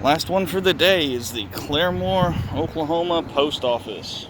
Last one for the day is the Claremore, Oklahoma post office.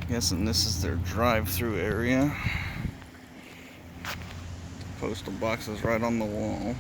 Guessing this is their drive-through area. Postal box is right on the wall.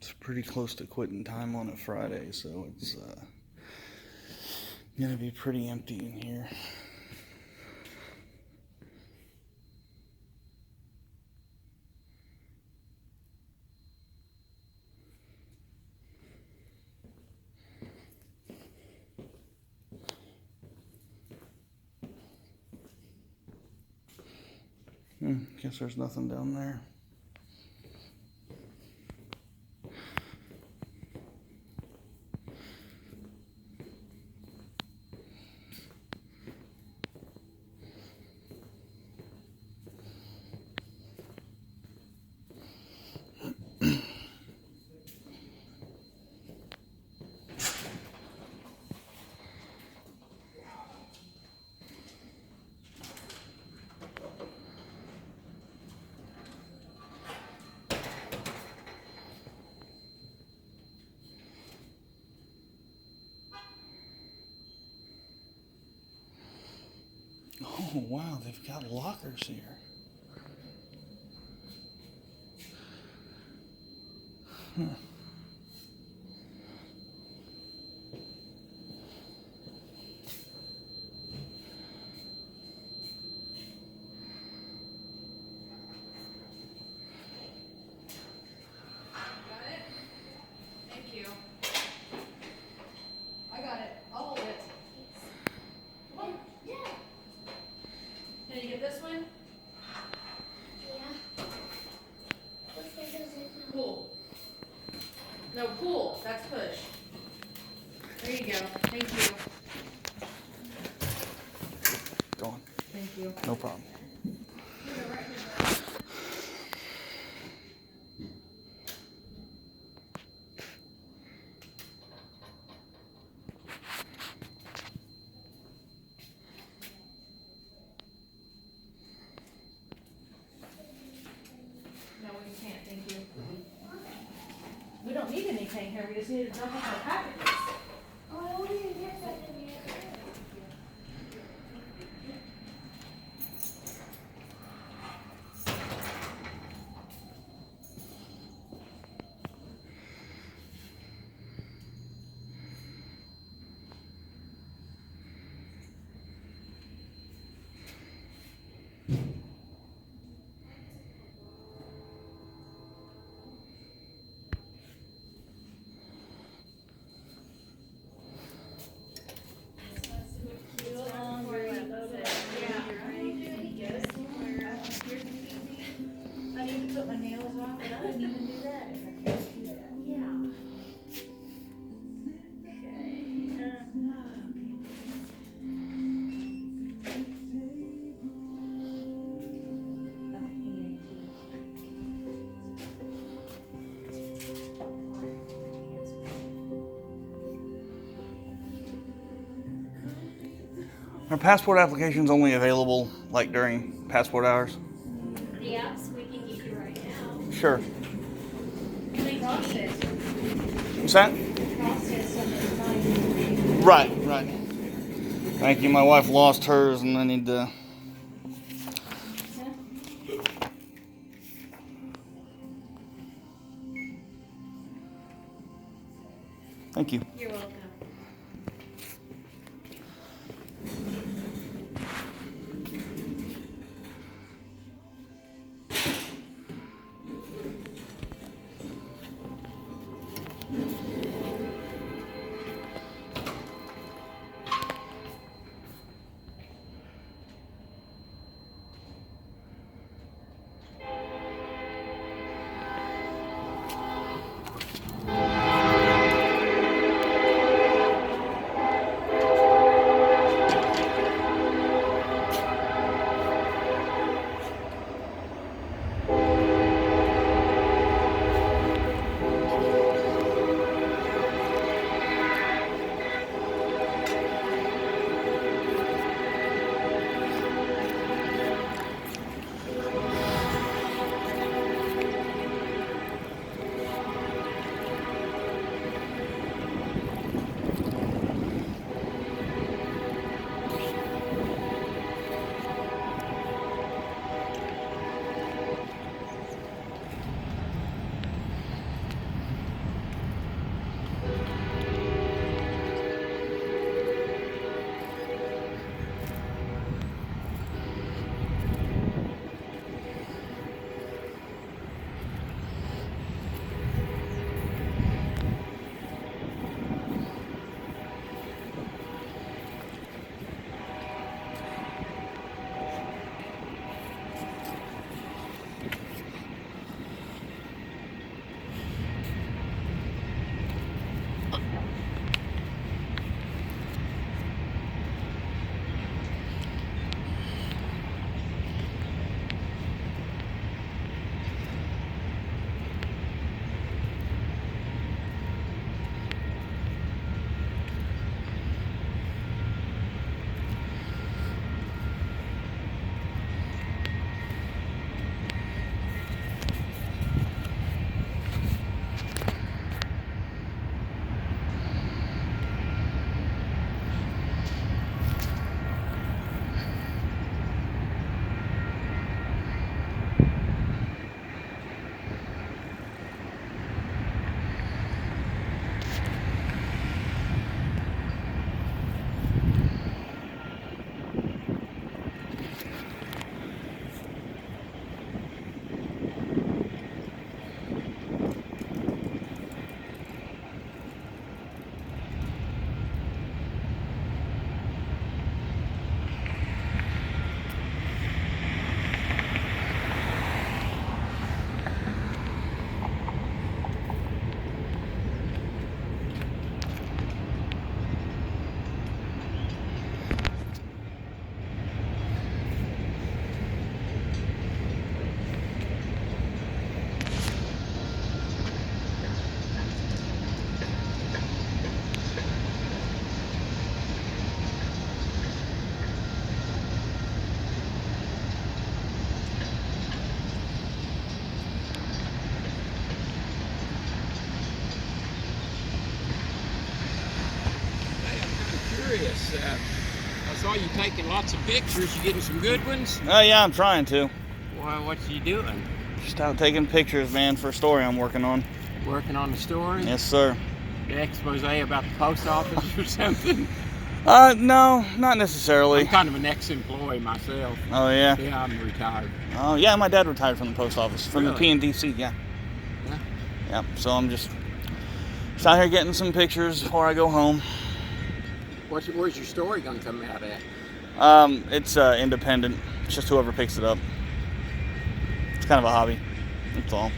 It's pretty close to quitting time on a Friday, so it's gonna be pretty empty in here. Guess there's nothing down there. Oh, wow, they've got lockers here. Huh. This one? Yeah. Pull. No, pull. That's push. There you go. Thank you. Go on. Thank you. No problem. No, we can't. Thank you. We don't need anything here. We just need to drop off our packages. Oh, we didn't get something yet. I need to put my nails on, but I didn't even do that. If I can't do that. Yeah. Are passport applications only available like during passport hours? Yes, we can get you right now. Sure. Process. What's that? Process something. Right, right. Thank you. My wife lost hers and I need to. Thank you. You're welcome. Police. I saw you taking lots of pictures. You getting some good ones? Oh yeah, I'm trying to. Well, what you doing? Just out taking pictures, man, for a story I'm working on. Working on the story? Yes, sir. The expose about the post office or something? No, not necessarily. I'm kind of an ex-employee myself. Oh yeah. Yeah, I'm retired. Oh yeah, my dad retired from the post office, from the Really? PNDC. Yeah. Yeah. Yep. So I'm just out here getting some pictures before I go home. Where's your story gonna come out at? It's independent. It's just whoever picks it up. It's kind of a hobby. That's all.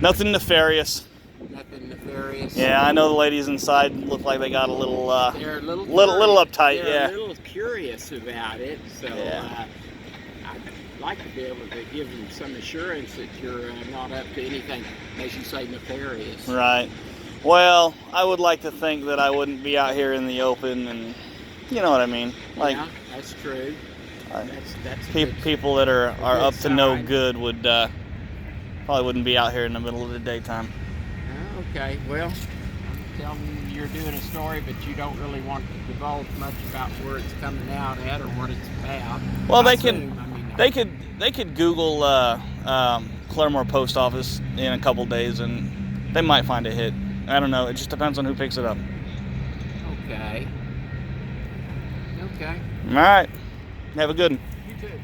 Nothing nefarious. Nothing nefarious. Yeah, I know the ladies inside look like they got a little, They're a little uptight. They're Yeah. a little curious about it. So Yeah. I'd like to be able to give them some assurance that you're not up to anything, as you say, nefarious. Right. Well, I would like to think that I wouldn't be out here in the open, and you know what I mean. Like, yeah, that's true. That's a good, people that are up to no sign. good would probably wouldn't be out here in the middle of the daytime. Okay, well, I'm telling you, you're doing a story, but you don't really want to divulge much about where it's coming out at or what it's about. Well, I they could Google Claremore Post Office in a couple days, and they might find a hit. I don't know. It just depends on who picks it up. Okay. Okay. All right. Have a good one. You too.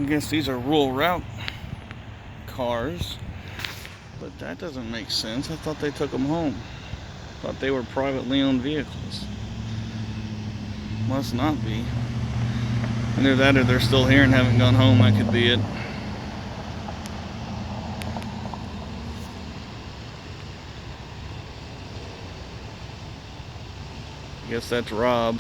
I guess these are rural route cars, but that doesn't make sense. I thought they took them home. I thought they were privately owned vehicles. Must not be. Either that or they're still here and haven't gone home. That could be it. I guess that's Rob.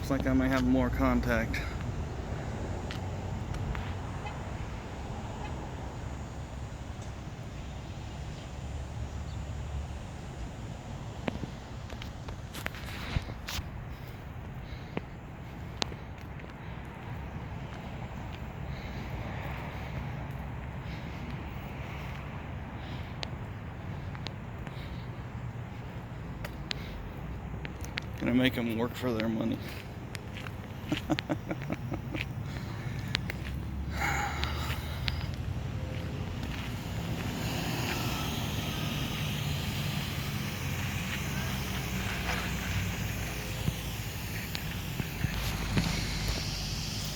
Looks like I may have more contact. Gonna make them work for their money.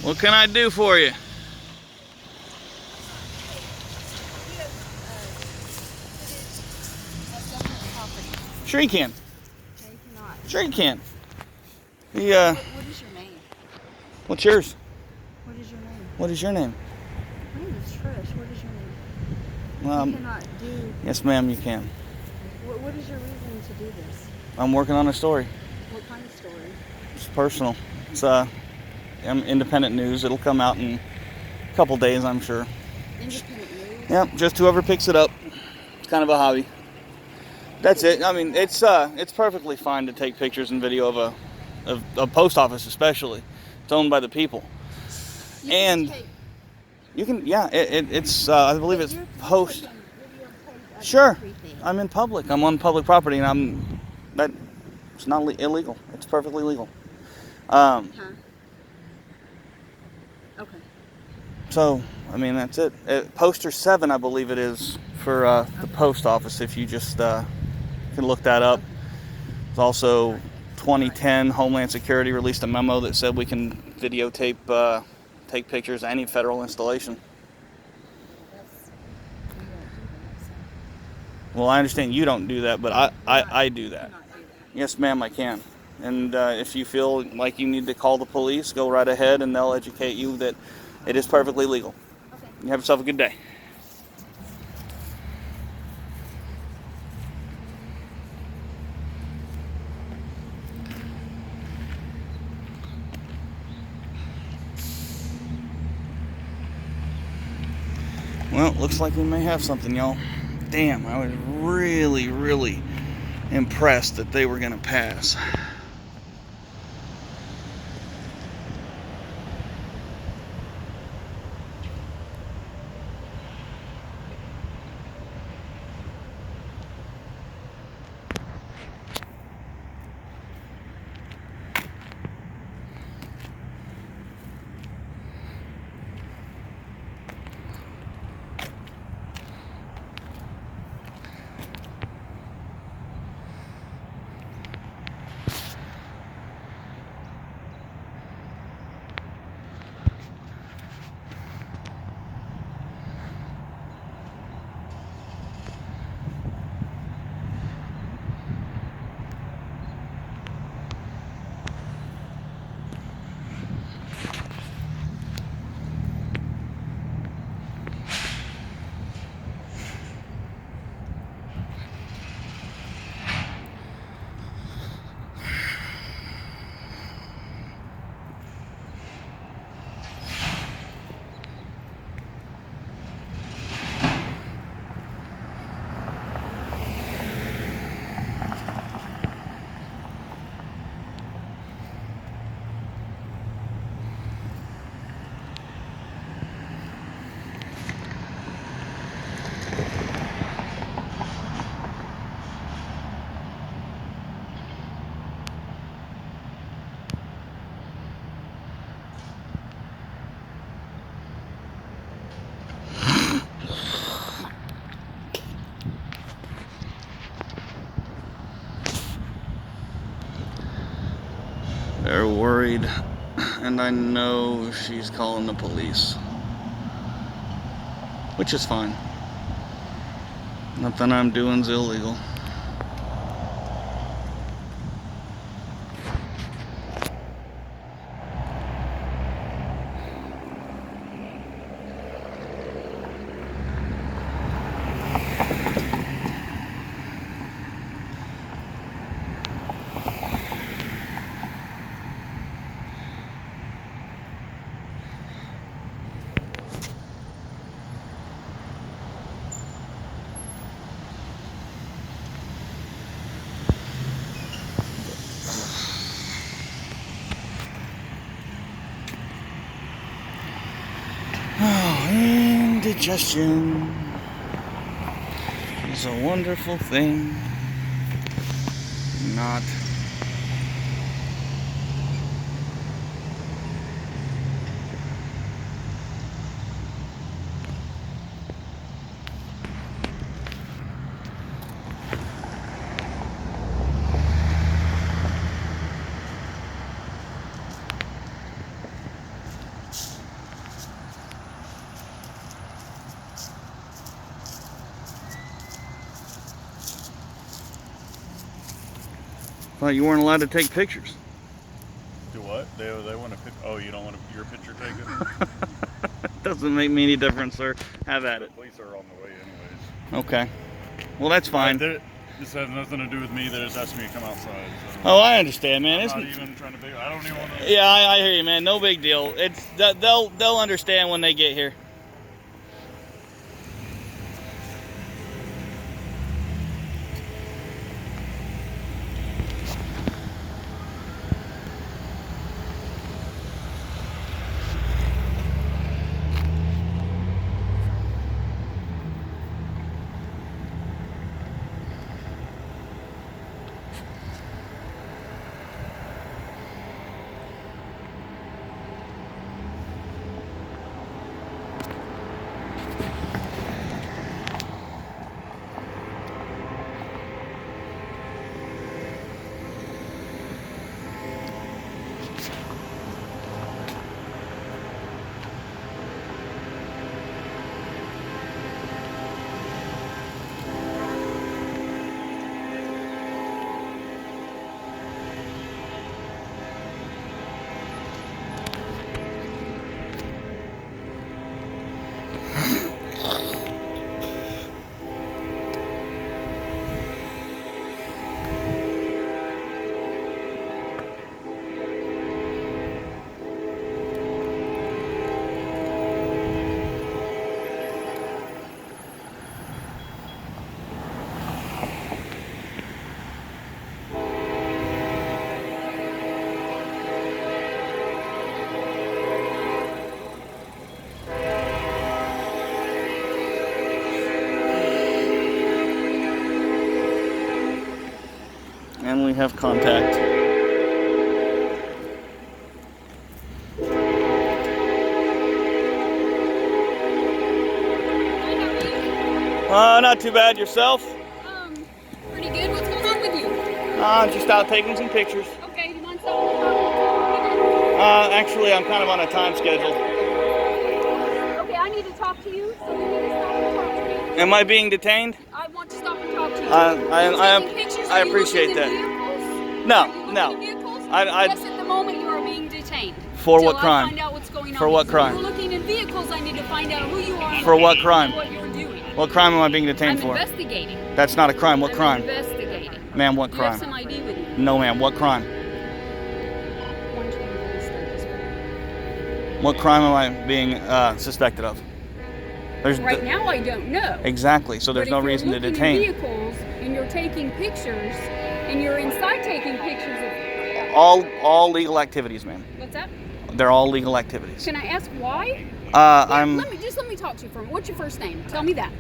What can I do for you? Sure you can. No, you cannot. Sure you can. What is your name? What's yours? What is your name? What is your name? My name is Trish. What is your name? You Um, cannot do. yes, ma'am, you can. What is your reason to do this? I'm working on a story. What kind of story? It's personal. It's independent news. It'll come out in a couple days, I'm sure. Independent news? Yep, just whoever picks it up. It's kind of a hobby. That's it. I mean, it's perfectly fine to take pictures and video of a post office, especially. It's owned by the people. You And can take, you can, yeah, it's I believe it's you're post. taking videotape of Sure, everything. I'm in public. I'm on public property, and it's not illegal. It's perfectly legal. Huh? Okay. So, I mean, that's it. Poster 7, I believe it is, for the post office, if you just can look that up. It's also 2010, Homeland Security released a memo that said we can videotape, take pictures of any federal installation. We don't do that, so. Well, I understand you don't do that, but I do that. Cannot do that. Yes, ma'am, I can. And if you feel like you need to call the police, go right ahead, and they'll educate you that it is perfectly legal. Okay. You have yourself a good day. Well, looks like we may have something, y'all. Damn, I was really, really impressed that they were going to pass. little worried, and I know she's calling the police, which is fine. Nothing I'm doing's illegal. Oh, indigestion is a wonderful thing. Not. Thought you weren't allowed to take pictures. Do what? They want to pick. Oh, you don't want your picture taken? Doesn't make me any difference, sir. Have at it. The police are on the way anyways. Okay. Well, that's fine. This has nothing to do with me. They just asked me to come outside. So Oh, I understand, man. I'm It's not even trying to be. I don't even want to. yeah, I hear you, man. No big deal. It's they'll understand when they get here. And we have contact. Not too bad. Yourself? Pretty good. What's going on with you? Just out taking some pictures. Okay, do you mind stopping? Actually, I'm kind of on a time schedule. Okay, I need to talk to you, so you need to stop and talk to me. Am I being detained? I want to stop and talk to you. I appreciate that. No. Yes, at the moment you are being detained. For what Till crime? I find out what's going on. For what If crime? you're looking in vehicles, I need to find out who you are. For what crime? And what you're doing. What crime am I being I'm detained for? investigating. That's not a crime. What I'm crime? investigating. Ma'am, what You have crime? some ID with you. No, ma'am. What crime? 120 Police start this way. What crime am I being suspected of? Right now, I don't know. Exactly. So there's But no if you're reason to looking detain. in vehicles and you're taking pictures, and you're inside taking pictures of All legal activities, ma'am. what's that? They're all legal activities. Can I ask why? Let me talk to you for a minute. What's your first name? Tell me that.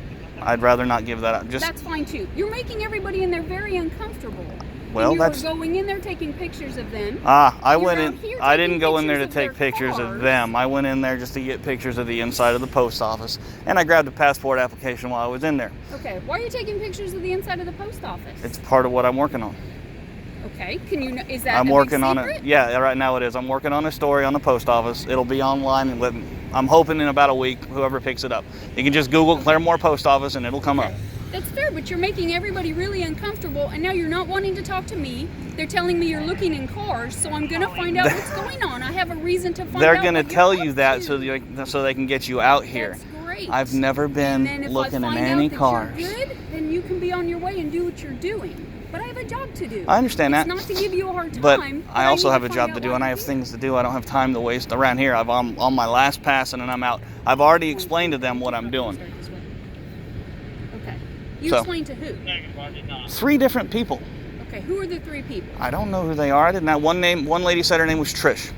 I'd rather not give that up. That's fine too. You're making everybody in there very uncomfortable. Well, and that's. you're going in there taking pictures of them. I You're went out in. here I taking didn't go in there to pictures of their take pictures of cars. them. I went in there just to get pictures of the inside of the post office, and I grabbed a passport application while I was in there. Okay, why are you taking pictures of the inside of the post office? It's part of what I'm working on. Okay, can you know, is that I'm a big working on secret? it. Yeah, right now it is. I'm working on a story on the post office. It'll be online, and I'm hoping in about a week, whoever picks it up. You can just Google Claremore Post Office, and it'll come up. That's fair, but you're making everybody really uncomfortable, and now you're not wanting to talk to me. They're telling me you're looking in cars, so I'm gonna find out what's going on. I have a reason to find They're out. gonna what tell you're you up that to. so they can get you out here. That's great. I've never And then been if looking I in find any out that cars. You're good, then you can be on your way and do what you're doing. But I have a job to do. I understand It's that. not to give you a hard time. But I also need have to a find job out to do, why and I you're have here. things to do. I don't have time to waste around here. I'm on my last pass, and then I'm out. I've already explained to them what I'm doing. Okay. You So. explain to who? 3 different people. Okay, who are the 3 people? I don't know who they are. I didn't have one name. One lady said her name was Trish.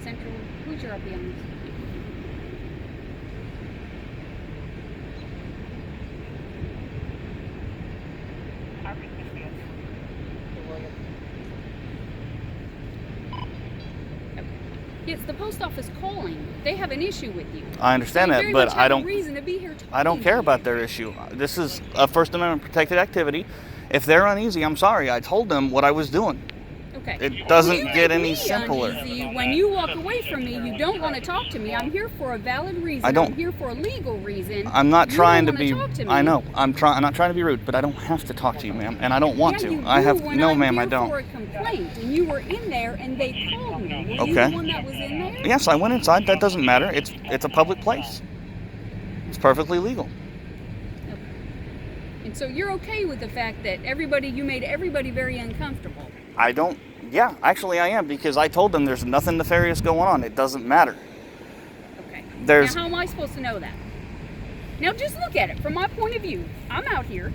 Central, who's your uppy on this? Yes, the post office calling. They have an issue with you. I understand They that, very but much I have don't. a reason to be here talking I don't to care you. about their issue. This is a First Amendment protected activity. If they're uneasy, I'm sorry. I told them what I was doing. Okay. It doesn't You get make any me simpler. uneasy. When you walk away from me, you don't want to talk to me. I'm here for a valid reason. I don't- I'm here for a legal reason. I'm not You trying to don't be. wanna talk to me. I know. I'm not trying to be rude, but I don't have to talk to you, ma'am, and I don't want Yeah, to. you I do have when no, I'm ma'am. here I don't. For a complaint, and you were in there, and they called me. Were you Okay. the one that was in there? Yes, I went inside. That doesn't matter. It's a public place. It's perfectly legal. And so you're okay with the fact that you made everybody very uncomfortable. I don't. Yeah, actually, I am, because I told them there's nothing nefarious going on. It doesn't matter. Okay. There's. Now, how am I supposed to know that? Now, just look at it from my point of view. I'm out here.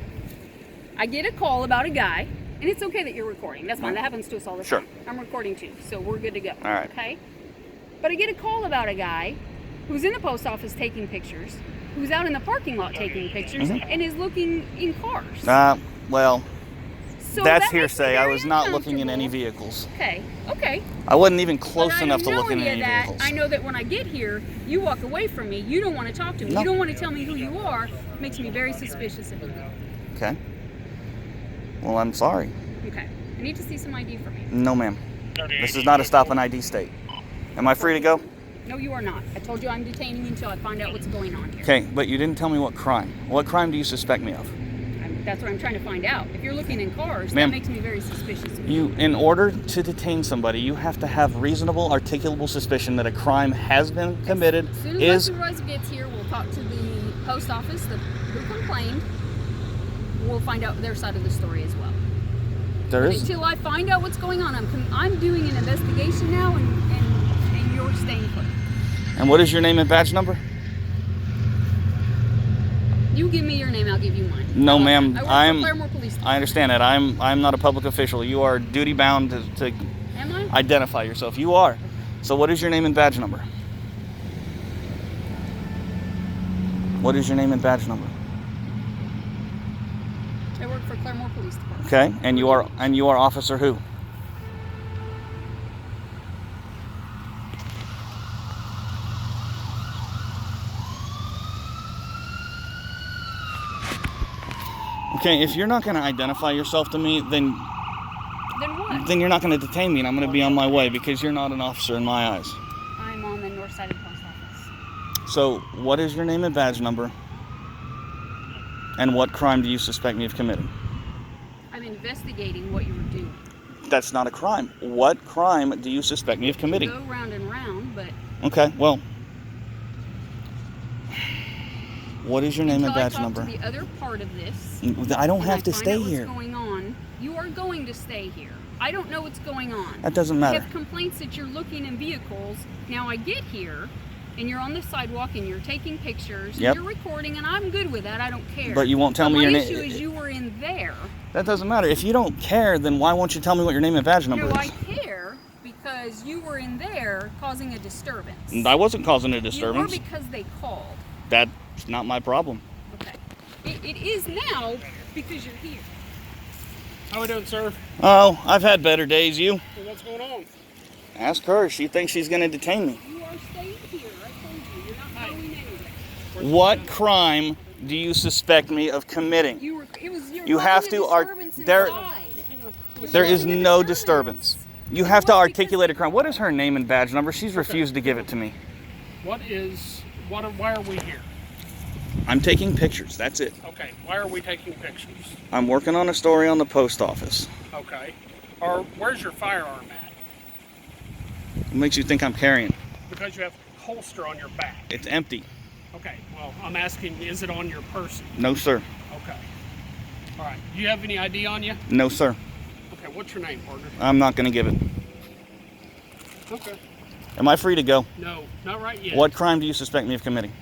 I get a call about a guy, and it's okay that you're recording. That's fine. That happens to us all the Sure. time. I'm recording too, so we're good to go. All right. Okay? But I get a call about a guy who's in the post office taking pictures, who's out in the parking lot taking pictures, and is looking in cars. Well, So that's that makes me hearsay. I very was not looking in any uncomfortable. vehicles. Okay. I wasn't even But close I enough to don't know look in any any of that. vehicles. I know that when I get here, you walk away from me. You don't want to talk to me. No. You don't want to tell me who you are. Makes me very suspicious of you. Okay. Well, I'm sorry. Okay. I need to see some ID from you. No, ma'am. This is not a stop and ID state. Am I free to go? No, you are not. I told you I'm detaining you until I find out what's going on here. Okay, but you didn't tell me what crime. What crime do you suspect me of? That's what I'm trying to find out. If you're looking in cars, Ma'am. that makes me very suspicious of you. In order to detain somebody, you have to have reasonable, articulable suspicion that a crime has been committed. As soon as my supervisor gets here, we'll talk to the post office, who complained. We'll find out their side of the story as well. There is. Until I find out what's going on, I'm doing an investigation now, and you're staying put. And what is your name and badge number? You give me your name, I'll give you mine. No, ma'am. I work I'm. for Claremore Police. I understand that. I'm not a public official. You are duty bound to Am I? identify yourself. You are. So what is your name and badge number? What is your name and badge number? I work for Claremore Police Department. Okay, and you are officer who? Okay, if you're not going to identify yourself to me, then Then what? you're not going to detain me, and I'm going to be on my way because you're not an officer in my eyes. I'm on the north side of the post office. So, what is your name and badge number? And what crime do you suspect me of committing? I'm investigating what you were doing. That's not a crime. What crime do you suspect me of committing? Go round and round, but Okay, well, what is your name and until I badge talk number? to the other part of this, I don't and have I to find stay out here. What's going on? You are going to stay here. I don't know what's going on. That doesn't I matter. have complaints that you're looking in vehicles. Now I get here, and you're on the sidewalk, and you're taking pictures, Yep. and you're recording, and I'm good with that. I don't care. But you won't tell But me your my name. issue is you were in there. That doesn't matter. If you don't care, then why won't you tell me what your name and badge number No, I is? care because you were in there causing a disturbance. I wasn't causing a You were disturbance. because they called. That's not my problem. Okay. It is now because you're here. How we doing, sir? Oh, I've had better days. You? What's going on? Ask her. She thinks she's going to detain me. You are staying here. I told you. You're not going anywhere. What crime do you suspect me of committing? You were You have to there is no disturbance. You have to articulate a crime. What is her name and badge number? She's refused to give it to me. Why are we here? I'm taking pictures. That's it. Okay, why are we taking pictures? I'm working on a story on the post office. Okay. Or where's your firearm at? What makes you think I'm carrying? Because you have a holster on your back. It's empty. Okay, well, I'm asking, is it on your person? No, sir. Okay. All right. Do you have any ID on you? No, sir. Okay, what's your name, partner? I'm not going to give it. Okay. Am I free to go? No, not right yet. What crime do you suspect me of committing?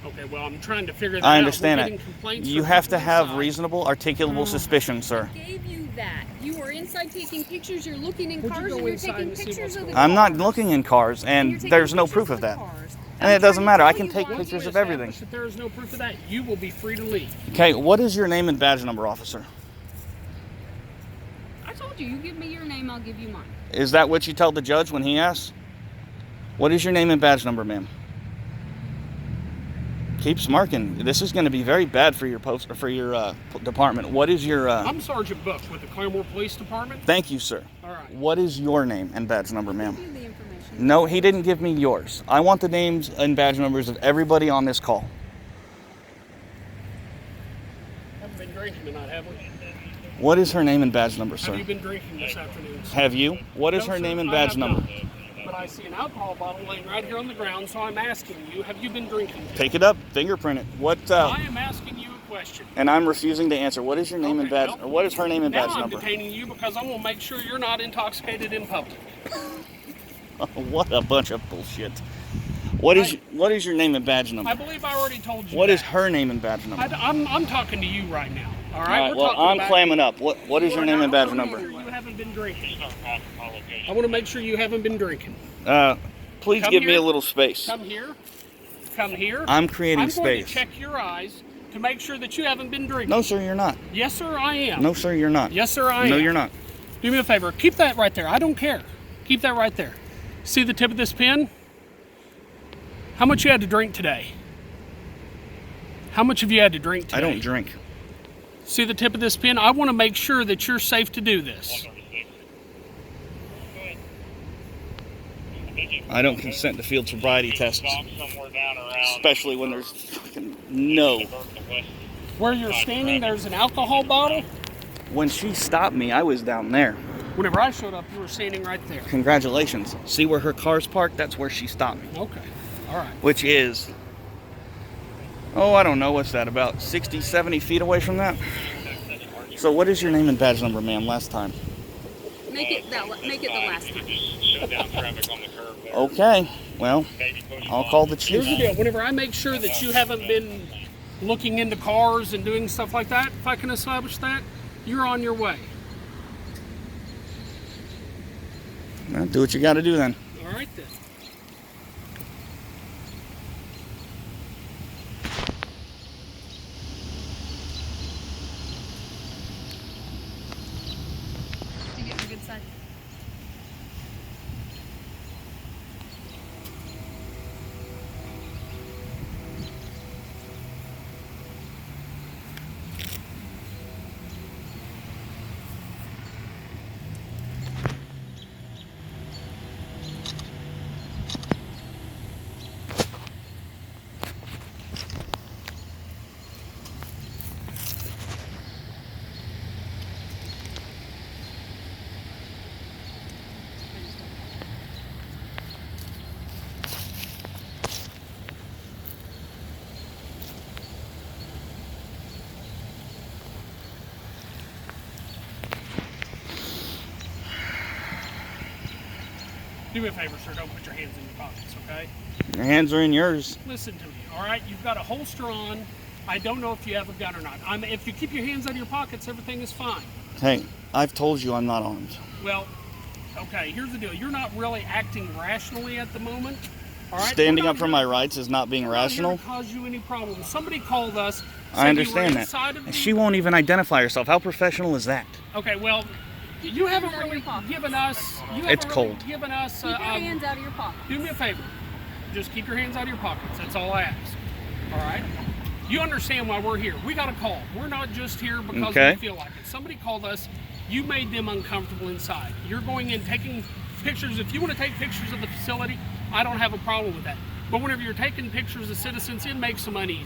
Okay, well, I'm trying to figure that out. I understand We're it. getting complaints You from have to people have inside. reasonable, articulable suspicion, sir. I gave you that. You were inside taking pictures. You're looking in Would you cars go and you're inside taking and see pictures what's of the going cars. I'm not looking in cars, And and you're taking there's no pictures proof of of the that. cars. And I'm it doesn't trying to matter. I tell can you take why. pictures Once of we everything. establish that there is no proof of that, you will be free to leave. Okay, what is your name and badge number, officer? I told you, you give me your name, I'll give you mine. Is that what you tell the judge when he asks? What is your name and badge number, ma'am? Keep smirking. This is going to be very bad for your post or for your department. What is your? I'm Sergeant Book with the Claremore Police Department. Thank you, sir. All right. What is your name and badge number, Give ma'am? you the information. No, he didn't give me yours. I want the names and badge numbers of everybody on this call. Haven't been drinking tonight, have we? What is her name and badge number, Have sir? you been drinking this afternoon? Have you? What is No, her sir, name and I badge have number? not. But I see an alcohol bottle laying right here on the ground, so I'm asking you, have you been drinking? Take it up, fingerprint it. What? I am asking you a question. And I'm refusing to answer. What is your name and Okay, badge? well, Or what is her name and Now badge I'm number? detaining you because I'm going to make sure you're not intoxicated in public. What a bunch of bullshit. What is your name and badge number? I believe I already told you What that. is her name and badge number? I'm talking to you right now. All right. All right, We're well, talking I'm about clamming up. What is your name and badge I wanna make number? sure you haven't been drinking. I want to make sure you haven't been drinking. Please Come give me here. a little space. Come here. Come here. I'm creating I'm going space. to check your eyes to make sure that you haven't been drinking. No, sir, you're not. Yes, sir, I am. No, sir, you're not. Yes, sir, I am. No, you're not. Do me a favor. Keep that right there. I don't care. Keep that right there. See the tip of this pen? How much you had to drink today? How much have you had to drink today? I don't drink. See the tip of this pen? I want to make sure that you're safe to do this. I don't consent to field sobriety tests, especially when there's fucking no. Where you're standing, there's an alcohol bottle. When she stopped me, I was down there. Whenever I showed up, you were standing right there. Congratulations. See where her car's parked? That's where she stopped me. Okay. All right. Which is, I don't know, what's that, about 60, 70 feet away from that? So what is your name and badge number, ma'am, last time? Make it the last time. Okay, well, I'll call the Here's the chief. deal. Whenever I make sure that you haven't been looking into cars and doing stuff like that, if I can establish that, you're on your way. Well, do what you got to do then. All right then. Did you get a good side? Do me a favor, sir. Don't put your hands in your pockets, okay? Your hands are in yours. Listen to me, all right? You've got a holster on. I don't know if you have a gun or not. If you keep your hands out of your pockets, everything is fine. Hey, I've told you I'm not armed. Well, okay, here's the deal. You're not really acting rationally at the moment. All right? Standing We're up not for here- my rights is not being we're not here rational. to cause you any problems. Somebody called us. I said you understand were that. inside of And the- she won't even identify herself. How professional is that? Okay, well, you haven't Hands out of really your pockets. given us. You It's haven't really cold. given us. Keep your hands out of your pocket. Do me a favor. Just keep your hands out of your pockets. That's all I ask. All right. You understand why we're here. We got a call. We're not just here because Okay. we feel like it. Somebody called us. You made them uncomfortable inside. You're going in taking pictures. If you want to take pictures of the facility, I don't have a problem with that. But whenever you're taking pictures of citizens, it makes them uneasy.